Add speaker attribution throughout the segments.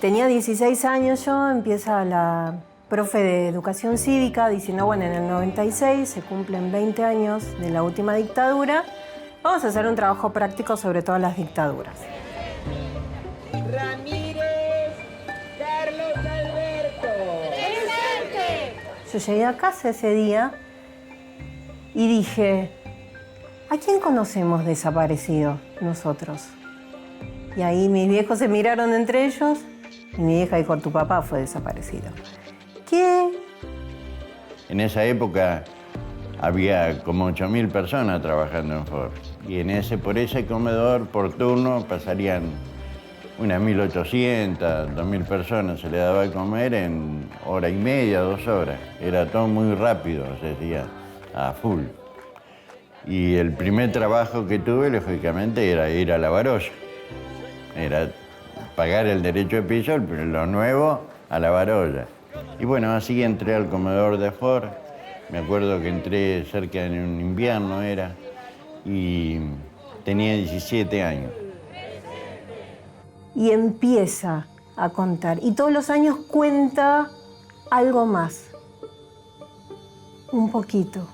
Speaker 1: Tenía 16 años yo, empieza la profe de educación cívica diciendo, bueno, en el 96 se cumplen 20 años de la última dictadura, vamos a hacer un trabajo práctico sobre todas las dictaduras.
Speaker 2: Ramírez, Carlos Alberto. ¡Presente!
Speaker 1: Yo llegué a casa ese día y dije, ¿a quién conocemos desaparecido nosotros? Y ahí mis viejos se miraron entre ellos y mi vieja dijo, tu papá fue desaparecido. ¿Qué?
Speaker 3: En esa época había como 8.000 personas trabajando en Ford. Y por ese comedor, por turno, pasarían unas 1.800, 2.000 personas. Se le daba de comer en hora y media, 2 horas. Era todo muy rápido, se decía, a full. Y el primer trabajo que tuve, lógicamente, era ir a la Barolla. Era pagar el derecho de piso, lo nuevo, a la Barolla. Y bueno, así entré al comedor de Ford. Me acuerdo que entré cerca de un invierno, y tenía 17 años.
Speaker 1: Y empieza a contar. Y todos los años cuenta algo más. Un poquito.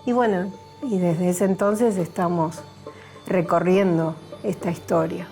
Speaker 1: Y bueno, y desde ese entonces estamos recorriendo esta historia.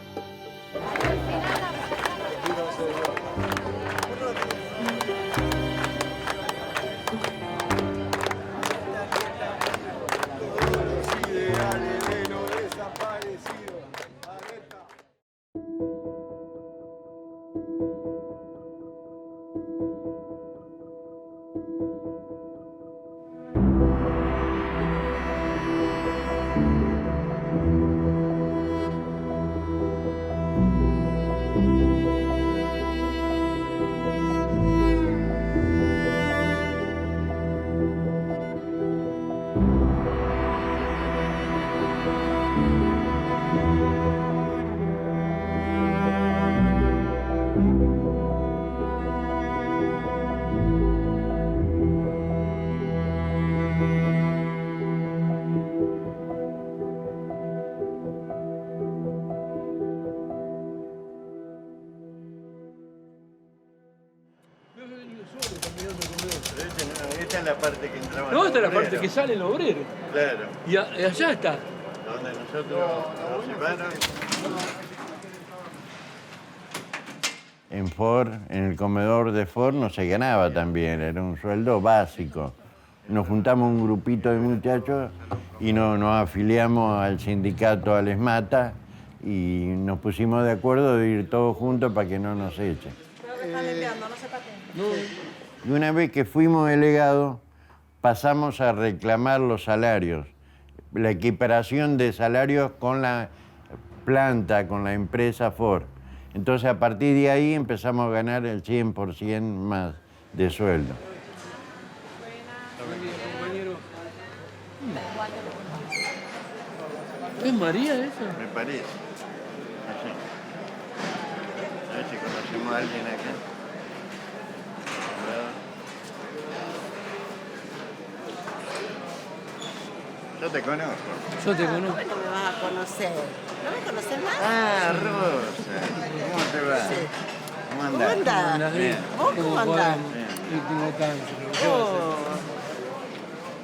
Speaker 3: Esta es la parte que entraba.
Speaker 4: No, esta es la parte que sale el obrero.
Speaker 3: Claro.
Speaker 4: Y allá está.
Speaker 3: Donde nosotros nos llevaron. En Ford, en el comedor de Ford, no se ganaba tan bien, era un sueldo básico. Nos juntamos un grupito de muchachos y nos afiliamos al sindicato Alesmata y nos pusimos de acuerdo de ir todos juntos para que no nos echen. Y una vez que fuimos delegados, pasamos a reclamar los salarios, la equiparación de salarios con la planta, con la empresa Ford. Entonces, a partir de ahí empezamos a ganar el 100% más de sueldo.
Speaker 4: ¿Es María esa?
Speaker 3: Me parece. No sé. A ver si conocemos a alguien acá. Yo te conozco.
Speaker 4: Yo te conozco.
Speaker 5: ¿Cómo me vas a conocer? ¿No me conoces más?
Speaker 3: Ah, Rosa. ¿Cómo te va?
Speaker 5: Sí.
Speaker 3: ¿Cómo
Speaker 5: ¿Cómo
Speaker 3: andás?
Speaker 5: andás?
Speaker 3: Bien.
Speaker 5: ¿Vos cómo andás?
Speaker 4: Yo tengo cáncer. ¿Qué va a hacer?
Speaker 5: Oh.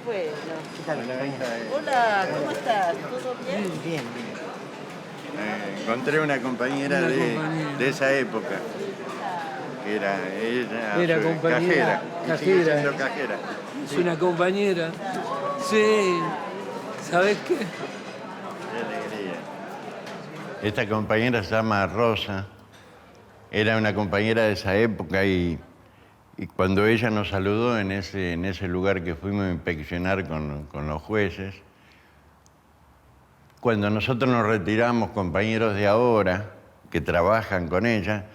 Speaker 5: Bueno.
Speaker 3: ¿Qué tal?
Speaker 5: Hola, ¿cómo estás? ¿Todo bien?
Speaker 1: Bien.
Speaker 3: Encontré una compañera,
Speaker 4: Una
Speaker 3: de,
Speaker 4: compañera.
Speaker 3: de esa época. Que era ella,
Speaker 4: Era compañera,
Speaker 3: cajera. Y sigue
Speaker 4: cajera.
Speaker 3: siendo cajera.
Speaker 4: Es una compañera. Sí. ¿Sabes qué?
Speaker 3: Qué alegría. Esta compañera se llama Rosa. Era una compañera de esa época y cuando ella nos saludó en ese lugar que fuimos a inspeccionar con los jueces, cuando nosotros nos retiramos, compañeros de ahora que trabajan con ella,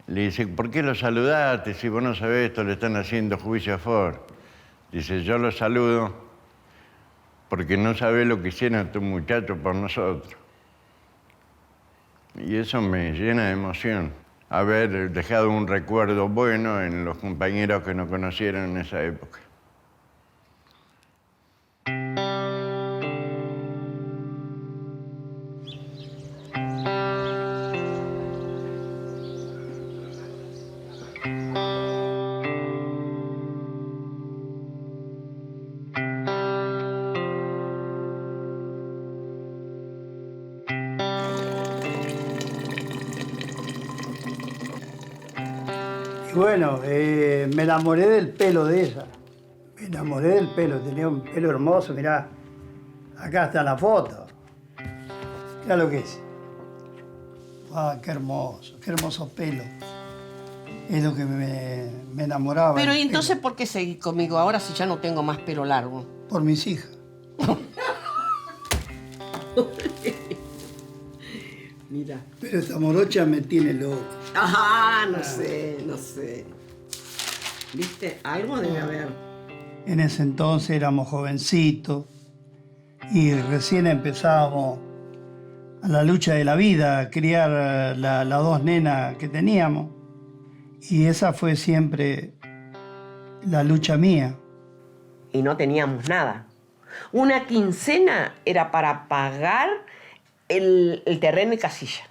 Speaker 3: le dice, ¿por qué lo saludaste? Si vos no sabés, esto le están haciendo juicio a Ford. Dice, yo lo saludo porque no sabés lo que hicieron estos muchachos por nosotros. Y eso me llena de emoción, haber dejado un recuerdo bueno en los compañeros que nos conocieron en esa época.
Speaker 6: Y bueno, me enamoré del pelo de ella. Me enamoré del pelo, tenía un pelo hermoso, mirá. Acá está la foto. Mirá lo que es. Ah, qué hermoso pelo. Es lo que me enamoraba.
Speaker 7: Pero ¿y entonces por qué seguís conmigo ahora si ya no tengo más pelo largo?
Speaker 6: Por mis hijas.
Speaker 7: Mira.
Speaker 6: Pero esta morocha me tiene loco.
Speaker 7: Ah, no sé. ¿Viste? Algo debe haber.
Speaker 6: En ese entonces éramos jovencitos y recién empezábamos a la lucha de la vida, a criar las dos nenas que teníamos. Y esa fue siempre la lucha mía.
Speaker 7: Y no teníamos nada. Una quincena era para pagar el terreno y casilla.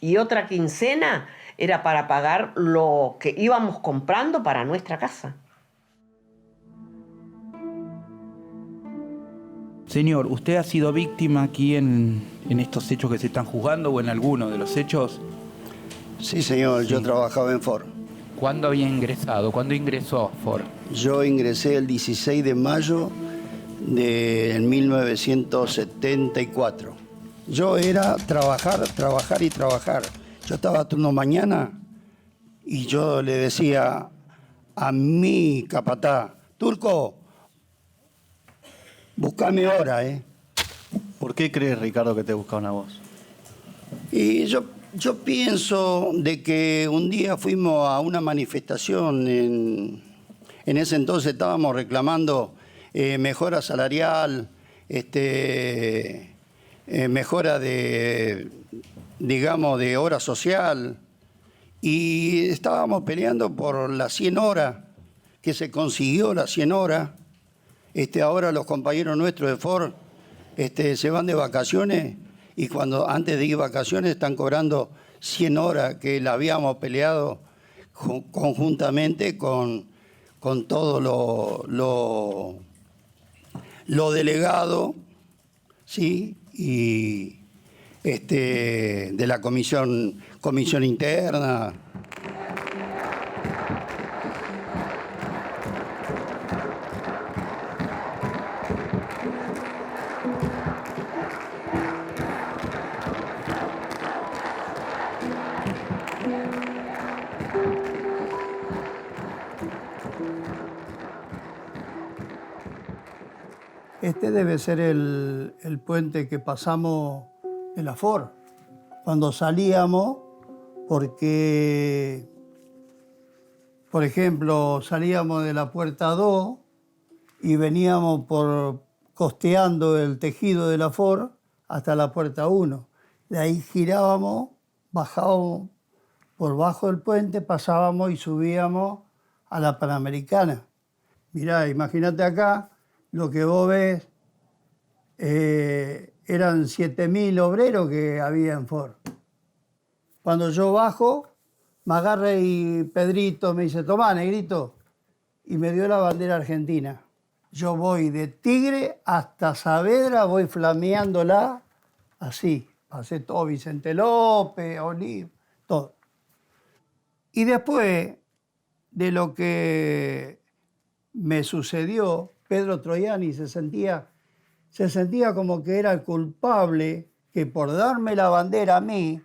Speaker 7: Y otra quincena era para pagar lo que íbamos comprando para nuestra casa.
Speaker 8: Señor, ¿usted ha sido víctima aquí en estos hechos que se están juzgando o en alguno de los hechos?
Speaker 6: Sí, señor,
Speaker 8: Sí.
Speaker 6: Yo trabajaba en Ford.
Speaker 8: ¿Cuándo había ingresado? ¿Cuándo ingresó a Ford?
Speaker 6: Yo ingresé el 16 de mayo de 1974. Yo era trabajar y trabajar. Yo estaba a turno mañana y yo le decía a mi capataz, Turco, buscame hora,
Speaker 9: ¿Por qué crees, Ricardo, que te buscaban a vos?
Speaker 6: Y yo pienso de que un día fuimos a una manifestación, en ese entonces estábamos reclamando mejora salarial, mejora de, digamos, de hora social, y estábamos peleando por las 100 horas, que se consiguió las 100 horas. Ahora los compañeros nuestros de Ford se van de vacaciones y antes de ir de vacaciones están cobrando 100 horas que la habíamos peleado conjuntamente con todo lo delegado, ¿sí? Y de la comisión interna. Este debe ser el puente que pasamos de la Ford. Cuando salíamos, porque, por ejemplo, salíamos de la puerta 2 y veníamos costeando el tejido de la Ford hasta la puerta 1. De ahí girábamos, bajábamos por bajo del puente, pasábamos y subíamos a la Panamericana. Mirá, imagínate acá, lo que vos ves, eran 7.000 obreros que había en Ford. Cuando yo bajo, me agarra y Pedrito me dice, tomá, negrito, y me dio la bandera argentina. Yo voy de Tigre hasta Saavedra, voy flameándola así. Pasé todo Vicente López, Olivo, todo. Y después de lo que me sucedió, Pedro Troiani se sentía como que era el culpable, que por darme la bandera a mí,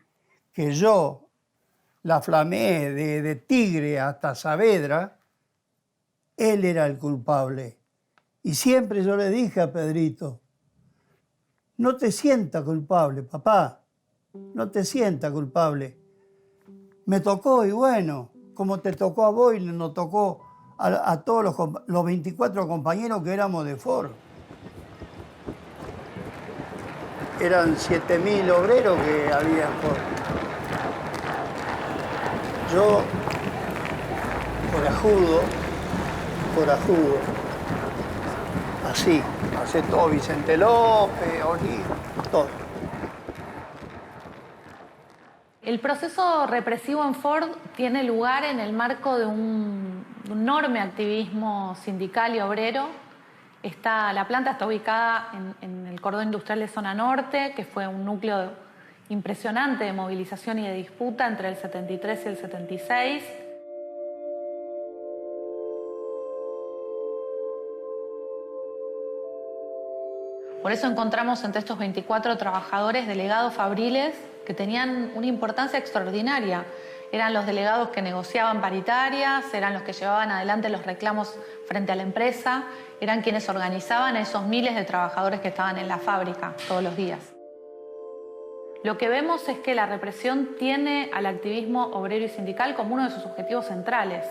Speaker 6: que yo la flameé de Tigre hasta Saavedra, él era el culpable. Y siempre yo le dije a Pedrito, no te sientas culpable, papá, no te sientas culpable. Me tocó y bueno, como te tocó a vos y nos tocó a todos los 24 compañeros que éramos de Ford. Eran 7.000 obreros que había en Ford. Yo, corajudo, así, pasé todo Vicente López, Olivo, todo.
Speaker 10: El proceso represivo en Ford tiene lugar en el marco de un enorme activismo sindical y obrero. La planta está ubicada en el cordón industrial de Zona Norte, que fue un núcleo impresionante de movilización y de disputa entre el 73 y el 76. Por eso encontramos entre estos 24 trabajadores delegados fabriles que tenían una importancia extraordinaria. Eran los delegados que negociaban paritarias, eran los que llevaban adelante los reclamos frente a la empresa, eran quienes organizaban a esos miles de trabajadores que estaban en la fábrica todos los días. Lo que vemos es que la represión tiene al activismo obrero y sindical como uno de sus objetivos centrales.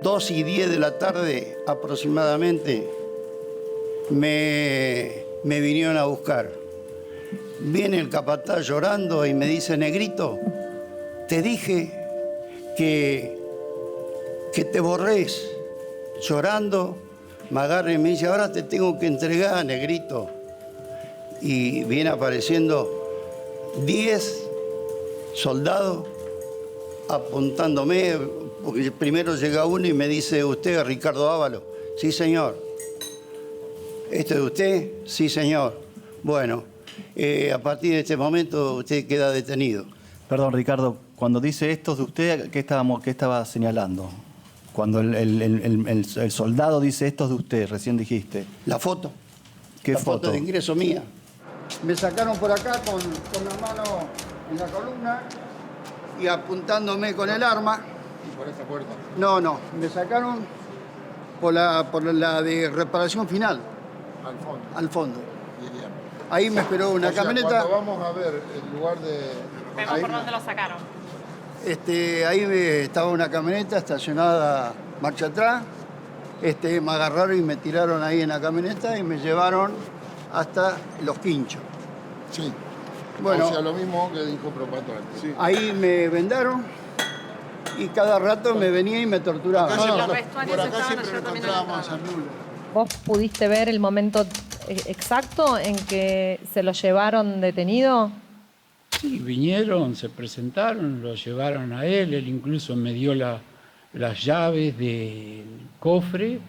Speaker 6: Dos y 10 de la tarde aproximadamente me vinieron a buscar. Viene el capataz llorando y me dice: Negrito, te dije que te borres. Llorando, me agarra y me dice: ahora te tengo que entregar, Negrito. Y viene apareciendo 10 soldados apuntándome, porque primero llega uno y me dice: ¿usted es Ricardo Ábalos? Sí, señor. ¿Esto es usted? Sí, señor. Bueno, a partir de este momento usted queda detenido.
Speaker 9: Perdón, Ricardo, cuando dice esto de usted, ¿qué estaba señalando? Cuando el soldado dice esto de usted, recién dijiste.
Speaker 6: La foto.
Speaker 9: ¿Qué
Speaker 6: la
Speaker 9: foto?
Speaker 6: De ingreso mía. Me sacaron por acá con la mano en la columna y apuntándome con el arma.
Speaker 11: ¿Y por esa puerta?
Speaker 6: No, me sacaron por la de reparación final.
Speaker 11: Al fondo.
Speaker 6: Al fondo.
Speaker 11: Bien.
Speaker 6: Ahí me esperó una camioneta.
Speaker 11: Cuando vamos a ver el lugar de...
Speaker 10: Vemos por dónde lo sacaron.
Speaker 6: Ahí estaba una camioneta estacionada marcha atrás. Me agarraron y me tiraron ahí en la camioneta y me llevaron hasta Los Quinchos.
Speaker 11: Sí.
Speaker 6: Bueno,
Speaker 11: o sea, lo mismo que dijo Propato antes. Sí.
Speaker 6: Ahí me vendaron y cada rato me venía y me torturaban.
Speaker 11: Por acá siempre lo encontrábamos a San Lulo.
Speaker 12: ¿Vos pudiste ver el momento exacto en que se lo llevaron detenido?
Speaker 4: Sí, vinieron, se presentaron, lo llevaron a él incluso me dio las llaves del cofre,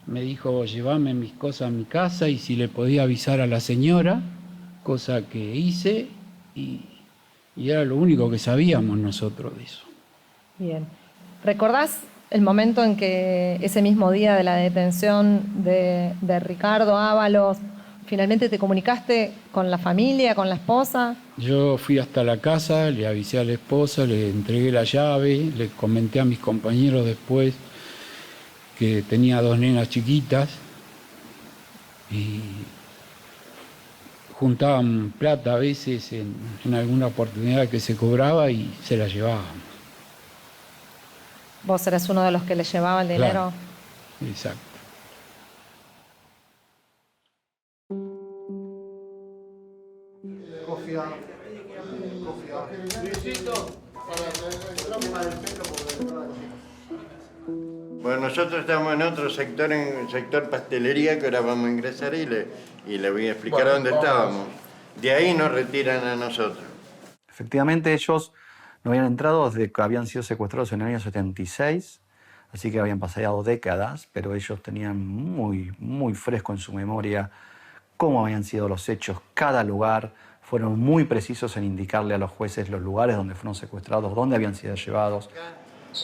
Speaker 4: me dijo: llévame mis cosas a mi casa y si le podía avisar a la señora, cosa que hice y era lo único que sabíamos nosotros de eso.
Speaker 12: Bien. ¿Recordás el momento en que ese mismo día de la detención de Ricardo Ábalos, finalmente te comunicaste con la familia, con la esposa?
Speaker 4: Yo fui hasta la casa, le avisé a la esposa, le entregué la llave, le comenté a mis compañeros después que tenía 2 nenas chiquitas y juntaban plata a veces en alguna oportunidad que se cobraba y se la llevaban.
Speaker 12: ¿Vos eras uno de los que le llevaba el dinero?
Speaker 4: Claro. Exacto.
Speaker 3: Bueno, nosotros estamos en otro sector, en el sector pastelería, que ahora vamos a ingresar y le voy a explicar dónde estábamos. De ahí nos retiran a nosotros.
Speaker 13: Efectivamente, ellos no habían entrado desde que habían sido secuestrados en el año 76, así que habían pasado décadas, pero ellos tenían muy fresco en su memoria cómo habían sido los hechos, cada lugar. Fueron muy precisos en indicarle a los jueces los lugares donde fueron secuestrados, dónde habían sido llevados.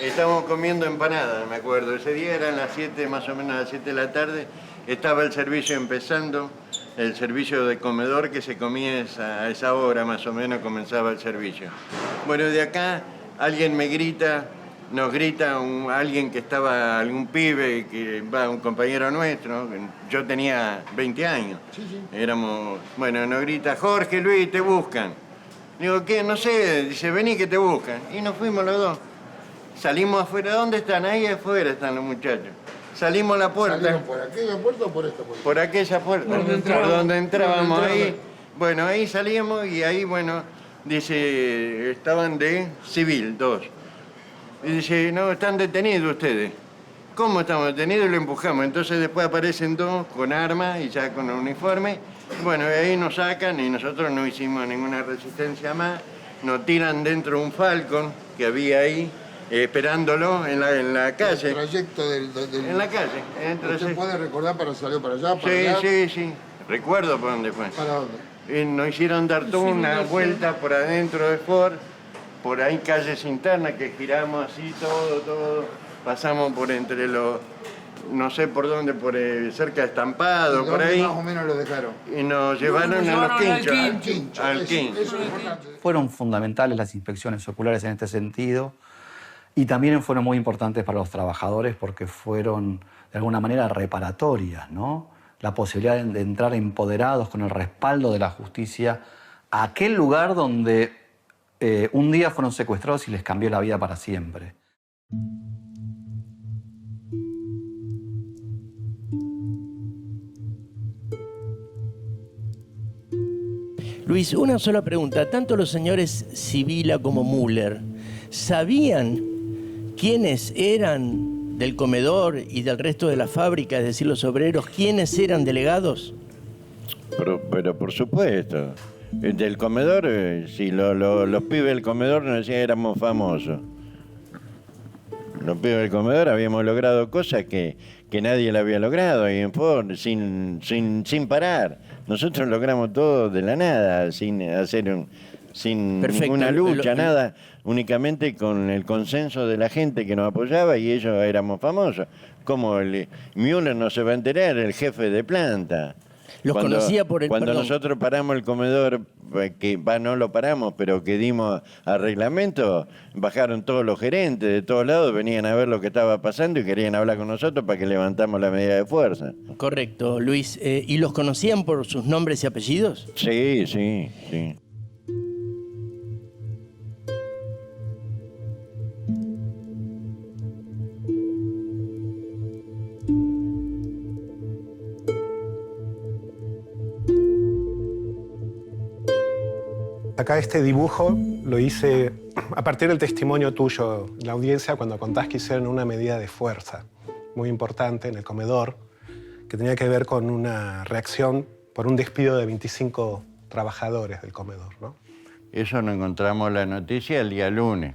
Speaker 3: Estábamos comiendo empanadas, me acuerdo. Ese día eran las 7, más o menos a las 7 de la tarde. Estaba el servicio empezando, el servicio de comedor que se comía a esa hora, más o menos comenzaba el servicio. Bueno, de acá alguien nos grita alguien que estaba, algún pibe, un compañero nuestro. Yo tenía 20 años. Éramos, bueno, nos grita: Jorge, Luis, te buscan. Digo: ¿qué? No sé. Dice: vení que te buscan. Y nos fuimos los dos. Salimos afuera. ¿Dónde están? Ahí afuera están los muchachos. Salimos a la puerta.
Speaker 11: ¿Salieron por aquella puerta o por esta puerta?
Speaker 3: Por aquella puerta. Por donde entrábamos. Ahí. Bueno, ahí salimos y ahí, bueno, dice, estaban de civil, 2. Y dice: no, están detenidos ustedes. ¿Cómo estamos detenidos? Y lo empujamos. Entonces después aparecen 2 con armas y ya con uniforme. Bueno, y ahí nos sacan y nosotros no hicimos ninguna resistencia más. Nos tiran dentro de un Falcon. que había ahí, esperándolo en la calle.
Speaker 11: El trayecto del...
Speaker 3: En la calle.
Speaker 11: ¿Usted puede recordar para salir para allá? Para
Speaker 3: Sí,
Speaker 11: allá?
Speaker 3: sí. Recuerdo por dónde fue.
Speaker 11: ¿Para dónde?
Speaker 3: Nos hicieron dar toda una vuelta por adentro de Ford, por ahí calles internas que giramos así, todo. Pasamos por entre los... no sé por dónde, por cerca de Estampado, por ahí.
Speaker 11: Más o menos lo dejaron.
Speaker 3: Y nos llevaron a los quinchos. Al quincho.
Speaker 11: Eso es importante.
Speaker 13: Fueron fundamentales las inspecciones oculares en este sentido y también fueron muy importantes para los trabajadores porque fueron de alguna manera reparatorias, ¿no? La posibilidad de entrar empoderados con el respaldo de la justicia a aquel lugar donde un día fueron secuestrados y les cambió la vida para siempre.
Speaker 14: Luis, una sola pregunta. Tanto los señores Sibila como Müller, ¿sabían quiénes eran del comedor y del resto de la fábrica, es decir, los obreros, quiénes eran delegados?
Speaker 3: Pero por supuesto. Del comedor, sí, los pibes del comedor nos decían que éramos famosos. Los pibes del comedor habíamos logrado cosas que nadie la había logrado ahí en Ford, sin parar. Nosotros logramos todo de la nada, sin ninguna lucha, nada, únicamente con el consenso de la gente que nos apoyaba y ellos éramos famosos. Como Müller no se va a enterar, el jefe de planta.
Speaker 14: Los conocía por el...
Speaker 3: Cuando nosotros paramos el comedor, que no lo paramos, pero que dimos a reglamento, bajaron todos los gerentes de todos lados, venían a ver lo que estaba pasando y querían hablar con nosotros para que levantamos la medida de fuerza.
Speaker 14: Correcto, Luis. ¿Y los conocían por sus nombres y apellidos?
Speaker 3: Sí.
Speaker 15: Acá este dibujo lo hice a partir del testimonio tuyo, la audiencia, cuando contás que hicieron una medida de fuerza muy importante en el comedor, que tenía que ver con una reacción por un despido de 25 trabajadores del comedor, ¿no?
Speaker 3: Eso nos encontramos la noticia el día lunes.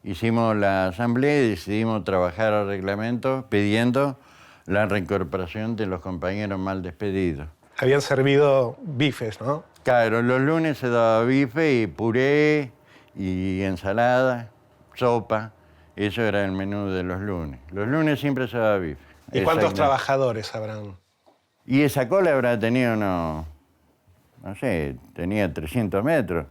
Speaker 3: Hicimos la asamblea y decidimos trabajar al reglamento pidiendo la reincorporación de los compañeros mal despedidos.
Speaker 15: Habían servido bifes, ¿no?
Speaker 3: Claro, los lunes se daba bife y puré y ensalada, sopa. Eso era el menú de los lunes. Los lunes siempre se daba bife.
Speaker 15: ¿Y cuántos trabajadores habrán?
Speaker 3: Y esa cola habrá tenido no sé, tenía 300 metros.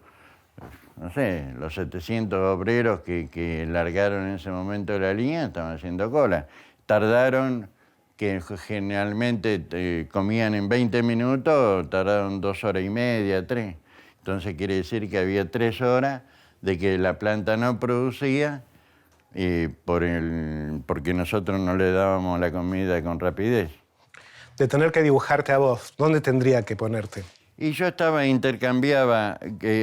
Speaker 3: No sé, los 700 obreros que largaron en ese momento la línea estaban haciendo cola. Tardaron, que generalmente comían en 20 minutos, tardaron 2 horas y media, 3. Entonces quiere decir que había 3 horas de que la planta no producía porque nosotros no le dábamos la comida con rapidez.
Speaker 15: De tener que dibujarte a vos, ¿dónde tendría que ponerte?
Speaker 3: Y yo intercambiaba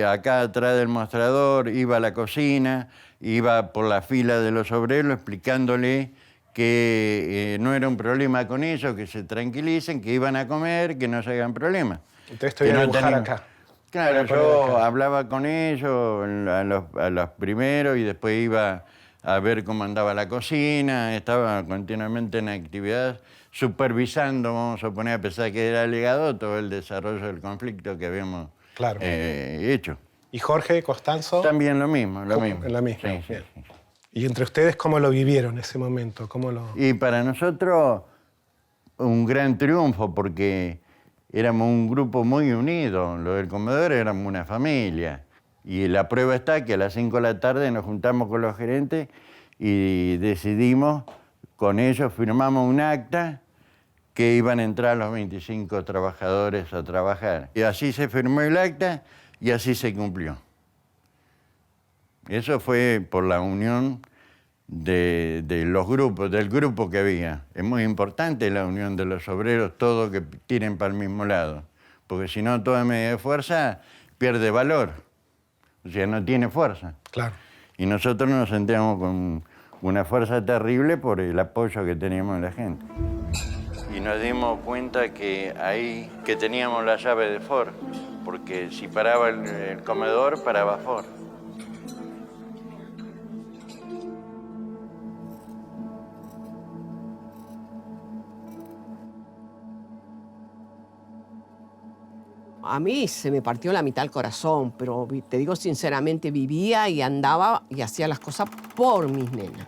Speaker 3: acá atrás del mostrador, iba a la cocina, iba por la fila de los obreros explicándole que no era un problema con ellos, que se tranquilicen, que iban a comer, que no se hagan problemas.
Speaker 15: Entonces te voy a dibujar acá.
Speaker 3: Claro, yo hablaba con ellos, a los primeros, y después iba a ver cómo andaba la cocina, estaba continuamente en actividad, supervisando, vamos a poner, a pesar que era delegado, todo el desarrollo del conflicto que habíamos hecho.
Speaker 15: ¿Y Jorge, Costanzo?
Speaker 3: También lo mismo.
Speaker 15: En la misma.
Speaker 3: Sí.
Speaker 15: ¿Y entre ustedes cómo lo vivieron ese momento?
Speaker 3: Y para nosotros un gran triunfo porque éramos un grupo muy unido. Los del comedor éramos una familia. Y la prueba está que a las 5 de la tarde nos juntamos con los gerentes y decidimos, con ellos firmamos un acta que iban a entrar los 25 trabajadores a trabajar. Y así se firmó el acta y así se cumplió. Eso fue por la unión de los grupos, del grupo que había. Es muy importante la unión de los obreros, todos que tiren para el mismo lado. Porque si no, toda medida de fuerza pierde valor. O sea, no tiene fuerza.
Speaker 15: Claro.
Speaker 3: Y nosotros nos sentíamos con una fuerza terrible por el apoyo que teníamos en la gente. Y nos dimos cuenta que ahí que teníamos la llave de Ford, porque si paraba el comedor, paraba Ford.
Speaker 7: A mí se me partió la mitad el corazón, pero te digo sinceramente, vivía y andaba y hacía las cosas por mis nenas.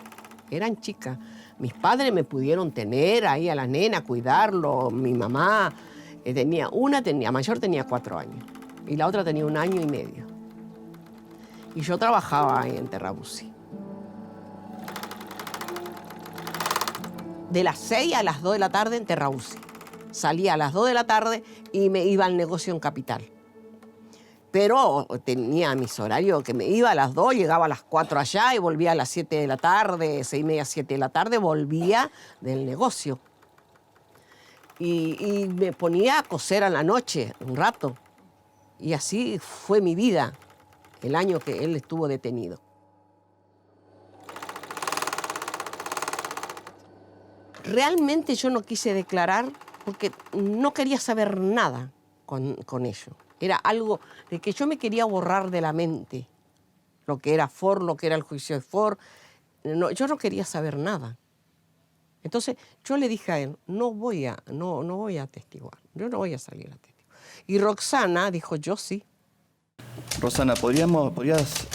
Speaker 7: Eran chicas. Mis padres me pudieron tener ahí a las nenas, cuidarlo. Mi mamá mayor tenía 4 años y la otra tenía 1 año y medio. Y yo trabajaba ahí en Terrabuzzi. De las 6 a las 2 de la tarde en Terrabuzzi. Salía a las 2 de la tarde y me iba al negocio en Capital. Pero tenía mis horarios que me iba a las 2, llegaba a las 4 allá y volvía a las 7 de la tarde, 6:30, 7 de la tarde, volvía del negocio. Y me ponía a coser a la noche un rato. Y así fue mi vida el año que él estuvo detenido. Realmente yo no quise declarar porque no quería saber nada con ello. Era algo de que yo me quería borrar de la mente. Lo que era Ford, lo que era el juicio de Ford. No, yo no quería saber nada. Entonces yo le dije a él, no voy a atestiguar, yo no voy a salir a testigo. Y Roxana dijo, yo sí.
Speaker 9: Rosana, ¿podrías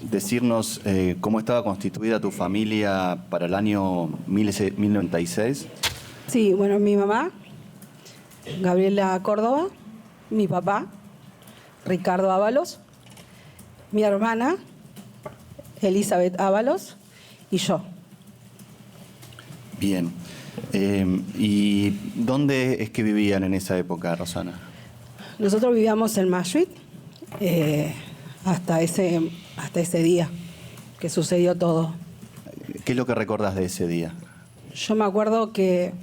Speaker 9: decirnos cómo estaba constituida tu familia para el año 1996?
Speaker 16: Sí, bueno, mi mamá, Gabriela Córdoba, mi papá, Ricardo Ábalos, mi hermana, Elizabeth Ábalos, y yo.
Speaker 9: Bien. ¿Y dónde es que vivían en esa época, Rosana?
Speaker 16: Nosotros vivíamos en Mashuit hasta ese día que sucedió todo.
Speaker 9: ¿Qué es lo que recordás de ese día?
Speaker 16: Yo me acuerdo que,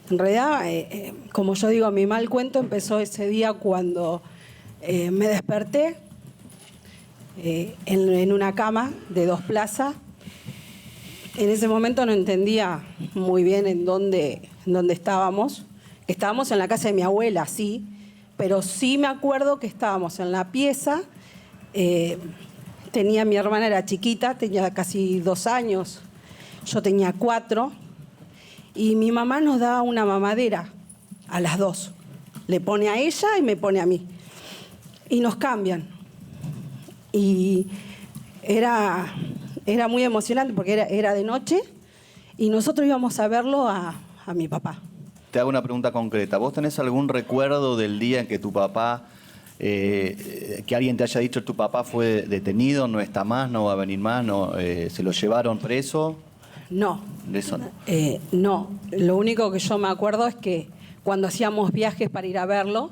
Speaker 16: en realidad, como yo digo, mi mal cuento empezó ese día cuando me desperté en una cama de 2 plazas. En ese momento no entendía muy bien en dónde estábamos. Estábamos en la casa de mi abuela, sí, pero sí me acuerdo que estábamos en la pieza. Mi hermana era chiquita, tenía casi 2 años, yo tenía 4, y mi mamá nos da una mamadera a las 2. Le pone a ella y me pone a mí. Y nos cambian. Y era muy emocionante porque era de noche y nosotros íbamos a verlo a mi papá.
Speaker 9: Te hago una pregunta concreta. ¿Vos tenés algún recuerdo del día en que tu papá, que alguien te haya dicho tu papá fue detenido, no está más, no va a venir más, se lo llevaron preso?
Speaker 16: No.
Speaker 9: De eso no.
Speaker 16: No. Lo único que yo me acuerdo es que cuando hacíamos viajes para ir a verlo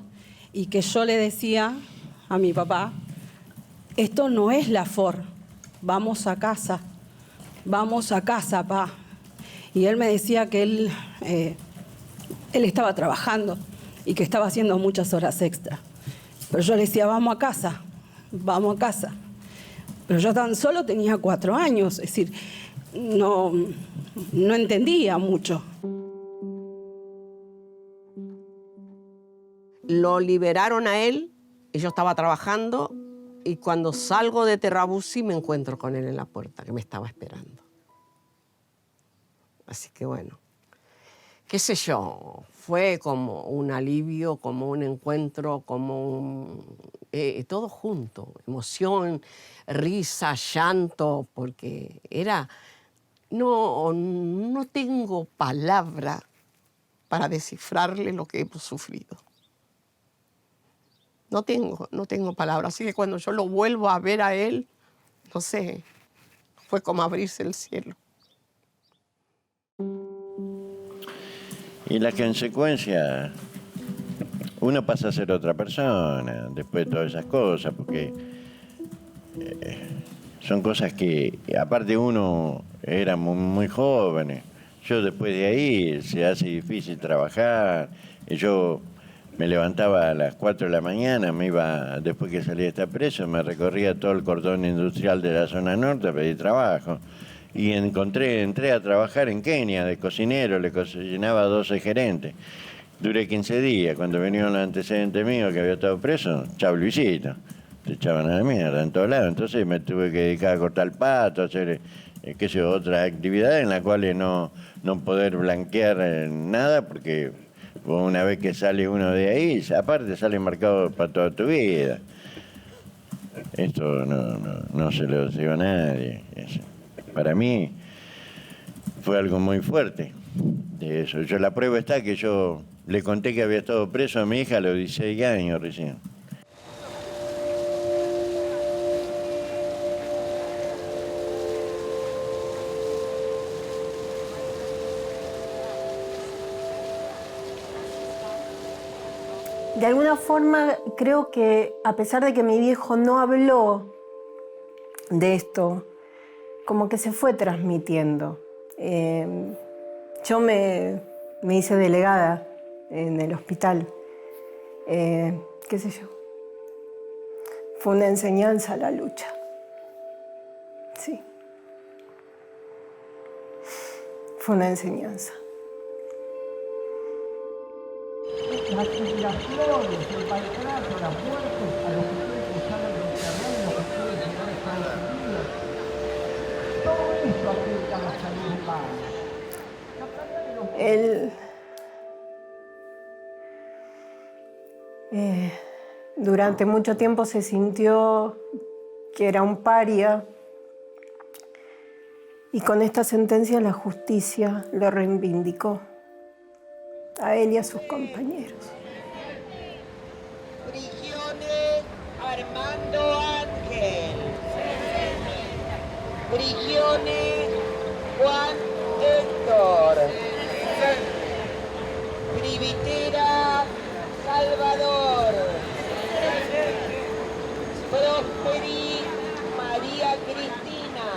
Speaker 16: y que yo le decía a mi papá, esto no es la Ford, vamos a casa, pa. Y él me decía que él estaba trabajando y que estaba haciendo muchas horas extra. Pero yo le decía, vamos a casa. Pero yo tan solo tenía 4 años, es decir, no entendía mucho.
Speaker 7: Lo liberaron a él y yo estaba trabajando y cuando salgo de Terrabuzzi me encuentro con él en la puerta, que me estaba esperando. Así que bueno, qué sé yo, fue como un alivio, como un encuentro, como todo junto, emoción, risa, llanto, porque no tengo palabra para descifrarle lo que hemos sufrido. No tengo palabras. Así que cuando yo lo vuelvo a ver a él, no sé, fue como abrirse el cielo.
Speaker 3: Y la consecuencia, uno pasa a ser otra persona después de todas esas cosas, porque son cosas que, aparte uno era muy joven. Yo después de ahí se hace difícil trabajar. Yo me levantaba a las 4 de la mañana, me iba, después que salí de estar preso, me recorría todo el cordón industrial de la zona norte a pedir trabajo. Y entré a trabajar en Kenia de cocinero, le cocinaba a 12 gerentes. Duré 15 días, cuando vinieron los antecedentes míos que había estado preso, chau Luisito, te echaban a la mierda en todos lados. Entonces me tuve que dedicar a cortar el pato, a hacer otras actividades en las cuales no poder blanquear nada, porque Vos una vez que sale uno de ahí, aparte sale marcado para toda tu vida. Esto no se lo deseo a nadie. Para mí fue algo muy fuerte de eso. La prueba está que yo le conté que había estado preso a mi hija a los 16 años recién.
Speaker 1: De alguna forma, creo que a pesar de que mi viejo no habló de esto, como que se fue transmitiendo. Yo me hice delegada en el hospital, qué sé yo. Fue una enseñanza la lucha. Sí. Fue una enseñanza.
Speaker 2: Las jubilaciones, el maltrato, las muertes a los que ustedes cruzaron los terrenos, los que ustedes llegaron a Estados Unidos, todo eso afecta a la salud humana.
Speaker 1: Durante mucho tiempo se sintió que era un paria y con esta sentencia la justicia lo reivindicó a él y a sus compañeros.
Speaker 2: Prigione Armando Ángel. Prigione Juan Héctor. Privitera Salvador. Prosperi María Cristina.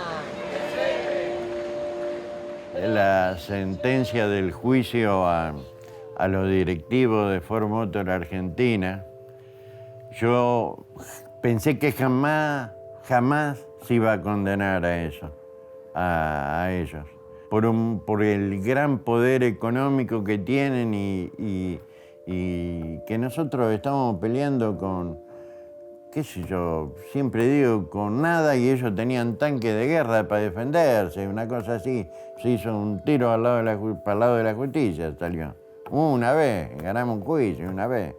Speaker 3: La sentencia del juicio a los directivos de Ford Motor Argentina, yo pensé que jamás se iba a condenar a eso, a ellos, por el gran poder económico que tienen y que nosotros estamos peleando con, qué sé yo, siempre digo, con nada, y ellos tenían tanques de guerra para defenderse, una cosa así. Se hizo un tiro para el lado de la justicia, salió. Una vez, ganamos un juicio, una vez.